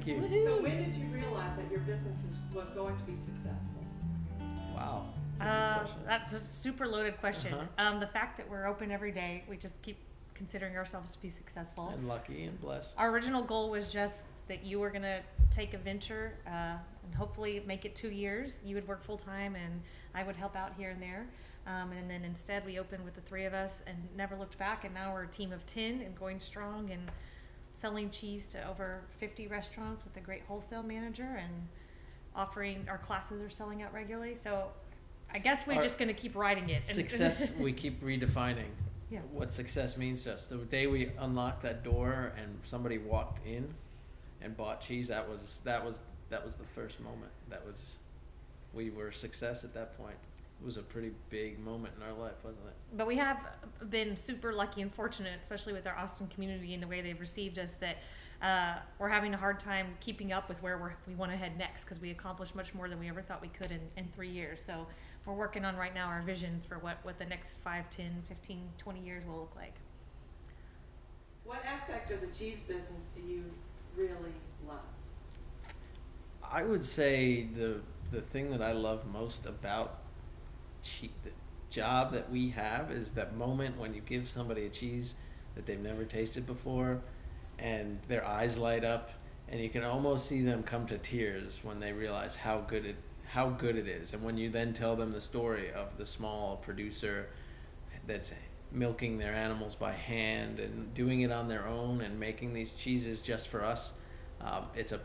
Thank you. So when did you realize that your business was going to be successful? Wow. That's a good question. That's a super loaded question. The fact that we're open every day, we just keep considering ourselves to be successful. And lucky and blessed. Our original goal was just that you were going to take a venture and hopefully make it 2 years. You would work full time and I would help out here and there. And then instead we opened with the three of us and never looked back. And now we're a team of 10 and going strong and selling cheese to over 50 restaurants with a great wholesale manager, and offering our classes are selling out regularly. So I guess we're just going to keep riding it. Success, we keep redefining Yeah. what success means to us. The day we unlocked that door and somebody walked in and bought cheese, that was the first moment. We were a success at that point. It was a pretty big moment in our life, wasn't it? But we have been super lucky and fortunate, especially with our Austin community and the way they've received us, that we're having a hard time keeping up with where we want to head next, because we accomplished much more than we ever thought we could in 3 years. So we're working on right now our visions for what the next 5, 10, 15, 20 years will look like. What aspect of the cheese business do you really love? I would say the thing that I love most about the job that we have is that moment when you give somebody a cheese that they've never tasted before and their eyes light up and you can almost see them come to tears when they realize how good it is. And when you then tell them the story of the small producer that's milking their animals by hand and doing it on their own and making these cheeses just for us, it's a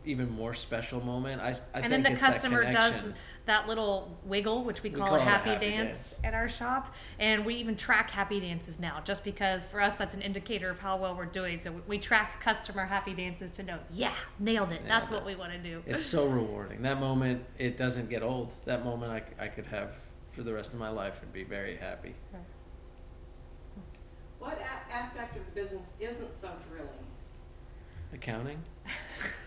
even more special moment. I and think then the it's customer that does connection. that little wiggle, which we call a happy dance at our shop, and we even track happy dances now, just because for us that's an indicator of how well we're doing. So we track customer happy dances to know, nailed it. That's what we want to do. It's so rewarding. That moment, it doesn't get old. That moment I could have for the rest of my life and be very happy. Right. What aspect of the business isn't so thrilling? Accounting?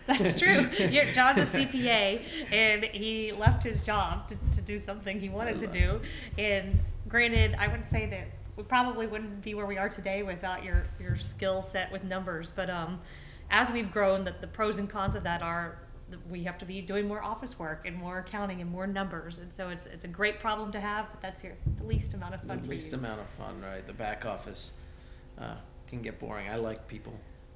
That's true. John's a CPA, and he left his job to do something he wanted to do. And granted, I would say that we probably wouldn't be where we are today without your skill set with numbers. But as we've grown, the pros and cons of that are that we have to be doing more office work and more accounting and more numbers. And so it's a great problem to have, but that's the least amount of fun for you. The least amount of fun, right? The back office can get boring. I like people.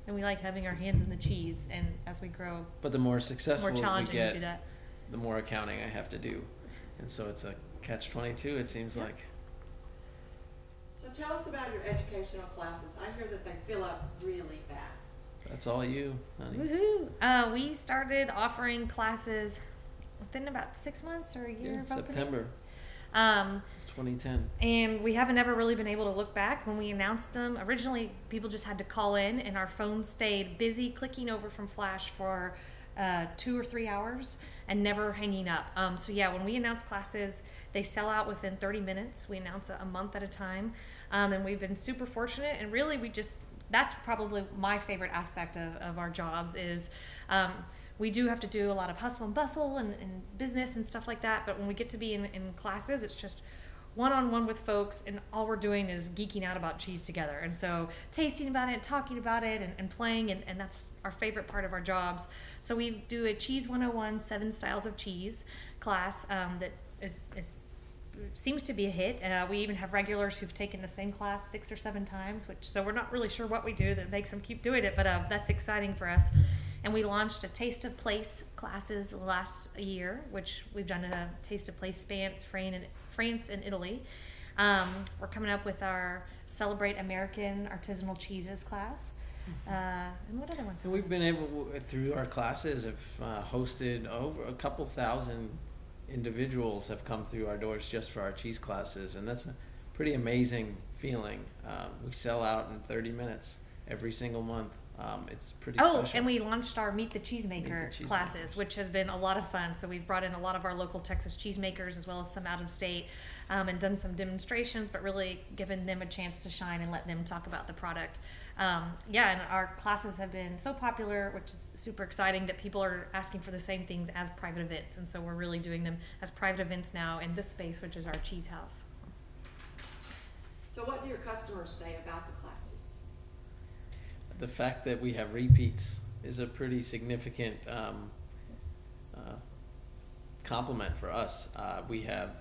And we like having our hands in the cheese, and as we grow, but the more successful more challenging we get, to do that. The more accounting I have to do, and so it's a catch-22. It seems like. So tell us about your educational classes. I hear that they fill up really fast. That's all you, honey. Woohoo! We started offering classes within about 6 months or a year of opening. September. 2010. And we haven't ever really been able to look back. When we announced them, originally people just had to call in, and our phone stayed busy clicking over from Flash for 2 or 3 hours and never hanging up. So yeah, when we announce classes, they sell out within 30 minutes. We announce a month at a time, and we've been super fortunate. And really, that's probably my favorite aspect of our jobs is we do have to do a lot of hustle and bustle and business and stuff like that. But when we get to be in classes, it's just one-on-one with folks, and all we're doing is geeking out about cheese together. And so tasting about it, talking about it, and playing, and that's our favorite part of our jobs. So we do a Cheese 101 7 Styles of Cheese class that seems to be a hit. We even have regulars who've taken the same class 6 or 7 times, so we're not really sure what we do that makes them keep doing it, but that's exciting for us. And we launched a Taste of Place classes last year, which we've done a Taste of Place France and Italy. We're coming up with our Celebrate American Artisanal Cheeses class. And what other ones? And we've been able, through our classes, have hosted over a couple thousand individuals have come through our doors just for our cheese classes, and that's a pretty amazing feeling. We sell out in 30 minutes every single month. It's pretty special. And we launched our Meet the Cheesemaker classes, which has been a lot of fun. So we've brought in a lot of our local Texas cheesemakers as well as some out of state, and done some demonstrations, but really given them a chance to shine and let them talk about the product. And our classes have been so popular, which is super exciting, that people are asking for the same things as private events. And so we're really doing them as private events now in this space, which is our cheese house. So what do your customers say about the classes? The fact that we have repeats is a pretty significant uh, compliment for us. We have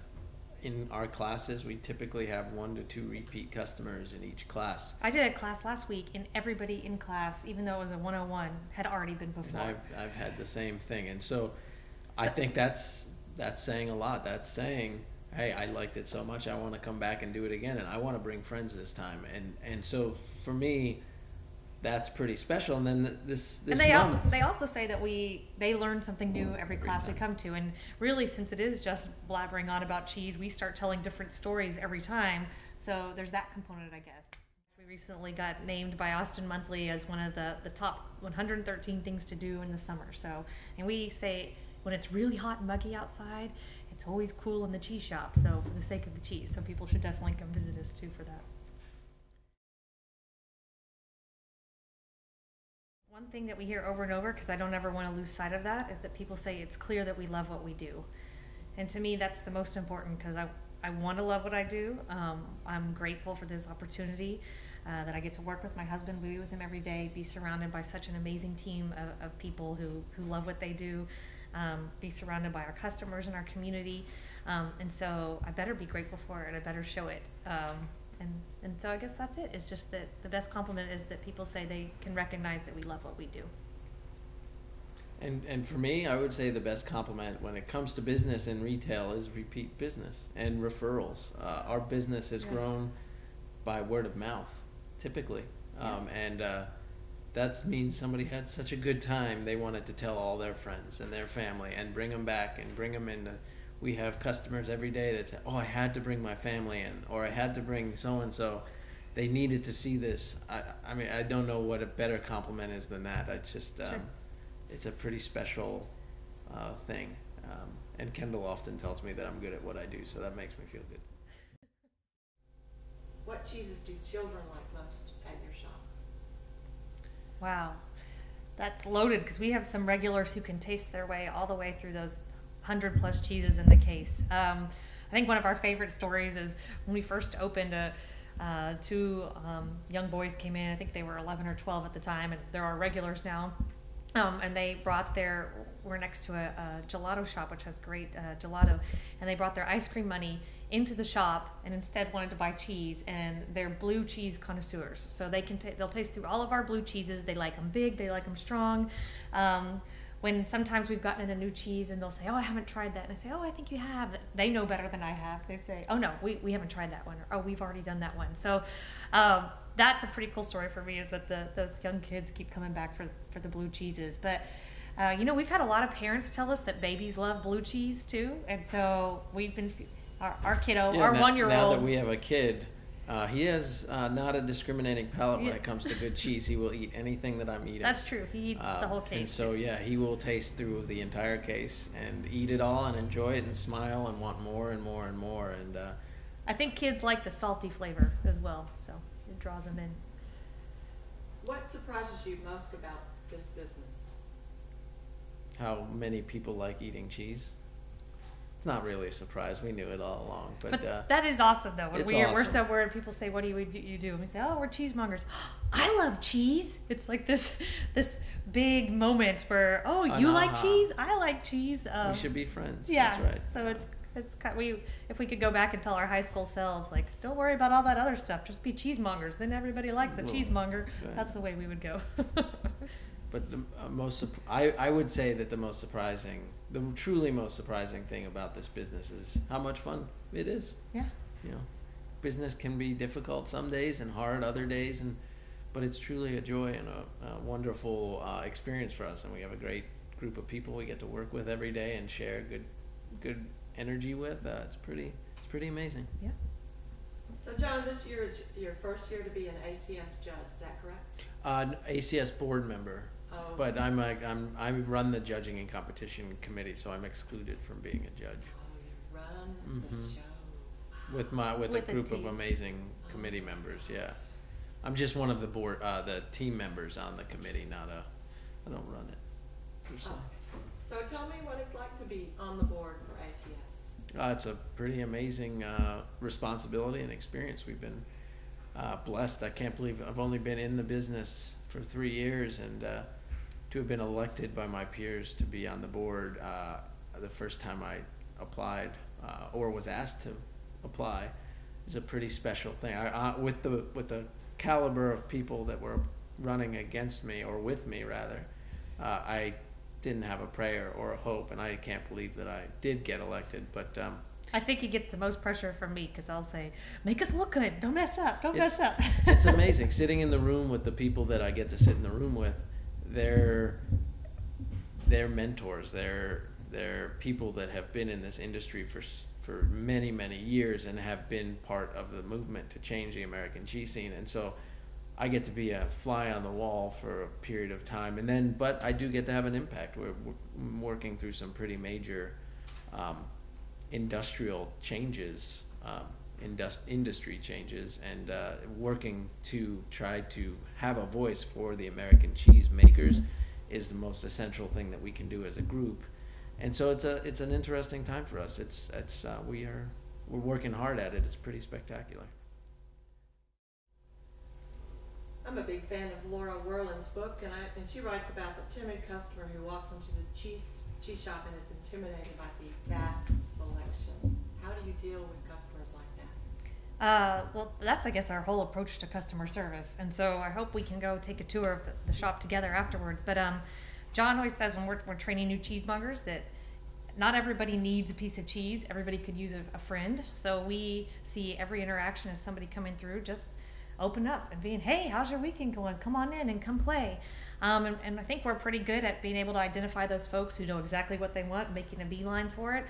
in our classes, we typically have 1 to 2 repeat customers in each class. I did a class last week, and everybody in class, even though it was a 101, had already been before. And I've had the same thing, and so I think that's saying a lot. That's saying, hey, I liked it so much, I want to come back and do it again, and I want to bring friends this time. And so for me, that's pretty special. And then this and month, they also say that they learn something new every class we come to. And really, since it is just blabbering on about cheese, we start telling different stories every time. So there's that component, I guess. We recently got named by Austin Monthly as one of the top 113 things to do in the summer. So, and we say when it's really hot and muggy outside, it's always cool in the cheese shop. So for the sake of the cheese, so people should definitely come visit us too for that. One thing that we hear over and over, because I don't ever want to lose sight of that, is that people say it's clear that we love what we do. And to me, that's the most important, because I want to love what I do. I'm grateful for this opportunity that I get to work with my husband, be with him every day, be surrounded by such an amazing team of people who love what they do, be surrounded by our customers and our community. And so I better be grateful for it, I better show it. And so I guess that's it. It's just that the best compliment is that people say they can recognize that we love what we do. and for me, I would say the best compliment when it comes to business and retail is repeat business and referrals. Our business has grown by word of mouth, typically. And that means somebody had such a good time, they wanted to tell all their friends and their family and bring them back and bring them into. We have customers every day that say, oh, I had to bring my family in, or I had to bring so-and-so. They needed to see this. I mean, I don't know what a better compliment is than that. It's just, Sure. It's a pretty special thing. And Kendall often tells me that I'm good at what I do, so that makes me feel good. What cheeses do children like most at your shop? Wow, that's loaded, because we have some regulars who can taste their way all the way through those 100+ cheeses in the case. I think one of our favorite stories is when we first opened, two young boys came in. I think they were 11 or 12 at the time, and they're our regulars now. And they brought we're next to a gelato shop, which has great gelato, and they brought their ice cream money into the shop and instead wanted to buy cheese, and they're blue cheese connoisseurs. So they'll taste through all of our blue cheeses. They like them big, they like them strong. When sometimes we've gotten in a new cheese and they'll say, oh, I haven't tried that. And I say, oh, I think you have. They know better than I have. They say, oh, no, we haven't tried that one. Or, oh, we've already done that one. So that's a pretty cool story for me, is that those young kids keep coming back for the blue cheeses. But, we've had a lot of parents tell us that babies love blue cheese too. And so we've been, our kiddo, our 1-year-old. Now that we have a kid, he has not a discriminating palate when it comes to good cheese. He will eat anything that I'm eating. That's true. He eats the whole case. And so, he will taste through the entire case and eat it all and enjoy it and smile and want more and more and more. And I think kids like the salty flavor as well, so it draws them in. What surprises you most about this business? how many people like eating cheese. It's not really a surprise. We knew it all along. But that is awesome, though. When it's we're awesome. so worried, people say, "What do you do?" And we say, "Oh, we're cheesemongers." I love cheese. It's like this big moment where, oh, you like cheese, I like cheese. We should be friends. Yeah. That's right. So it's if we could go back and tell our high school selves, like, don't worry about all that other stuff, just be cheesemongers. Then everybody likes a cheesemonger. Right. That's the way we would go. But the I would say that the truly most surprising thing about this business is how much fun it is. Yeah. You know, business can be difficult some days and hard other days, but it's truly a joy and a wonderful experience for us. And we have a great group of people we get to work with every day and share good energy with. It's pretty amazing. Yeah. So John, this year is your first year to be an ACS judge. Is that correct? ACS board member. Oh. But I run the judging and competition committee, so I'm excluded from being a judge. Oh, you run the show. With a group of team. amazing committee members. Yeah, I'm just one of the team members on the committee. I don't run it per se. So tell me what it's like to be on the board for ACS. It's a pretty amazing responsibility and experience. We've been blessed. I can't believe I've only been in the business for 3 years, and to have been elected by my peers to be on the board the first time I applied or was asked to apply is a pretty special thing. With the caliber of people that were running against me, or with me rather, I didn't have a prayer or a hope, and I can't believe that I did get elected. But I think he gets the most pressure from me because I'll say, make us look good, don't mess up, don't mess up. It's amazing sitting in the room with the people that I get to sit in the room with. They're mentors. They're people that have been in this industry for many, many years and have been part of the movement to change the American cheese scene. And so I get to be a fly on the wall for a period of time, but I do get to have an impact. We're working through some pretty major industrial changes, industry changes, and working to try to have a voice for the American cheese makers is the most essential thing that we can do as a group. And so it's an interesting time for us. We're working hard at it. It's pretty spectacular. I'm a big fan of Laura Werland's book, and she writes about the timid customer who walks into the cheese shop and is intimidated by the vast selection. How do you deal with customers like that? Well, that's, I guess, our whole approach to customer service. And so I hope we can go take a tour of the shop together afterwards. But John always says when we're training new cheesemongers that not everybody needs a piece of cheese. Everybody could use a friend. So we see every interaction as somebody coming through, just open up and being, hey, how's your weekend going? Come on in and come play. And I think we're pretty good at being able to identify those folks who know exactly what they want, making a beeline for it,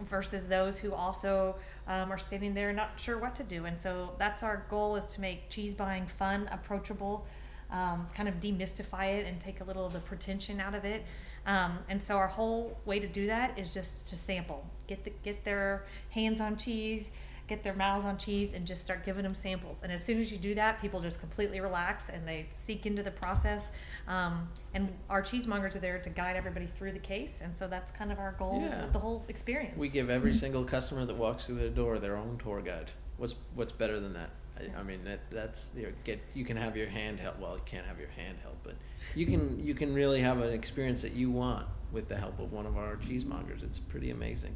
versus those who also are standing there not sure what to do. And so that's our goal, is to make cheese buying fun, approachable, kind of demystify it and take a little of the pretension out of it. And so our whole way to do that is just to sample, get their hands on cheese, get their mouths on cheese, and just start giving them samples. And as soon as you do that, people just completely relax and they seek into the process. And our cheesemongers are there to guide everybody through the case. And so that's kind of our goal with the whole experience. We give every single customer that walks through their door their own tour guide. What's better than that? I mean, that's you can have your hand held. Well, you can't have your hand held, but you can really have an experience that you want with the help of one of our cheesemongers. It's pretty amazing.